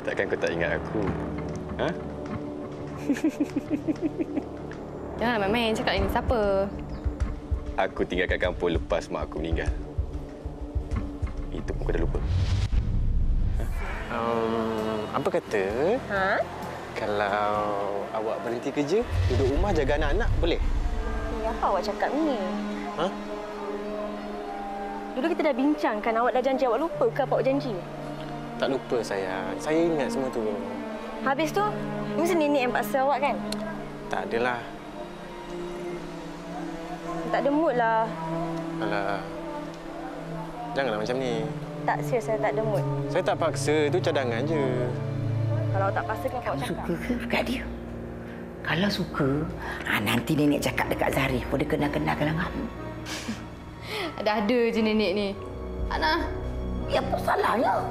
Takkan kau tak ingat aku? Ha? Jangan main-main cakap ini siapa? Aku tinggal kat kampung lepas mak aku meninggal. Itu pun kau dah lupa. Apa kata? Ha? Kalau awak berhenti kerja, duduk rumah jaga anak-anak, boleh? Apa awak cakap ni? Ha? Dulu kita dah bincang kan, awak dah janji. Awak lupa ke apa awak janji? Tak lupa, sayang. Saya ingat semua tu. Habis tu, mesti nenek yang paksa awak kan? Tak adalah. Tak ada mood lah. Alah. Janganlah macam ni. Tak, serius saya tak ada mood. Saya tak paksa. Itu cadangan je. Kalau awak tak paksa, kenapa awak cakap? Suka ke dekat dia? Kalau suka, nanti nenek cakap dekat Zarif pun dia kenal-kenal dengan kamu. Ada je nenek ni. Ana. Ya, apa salahnya?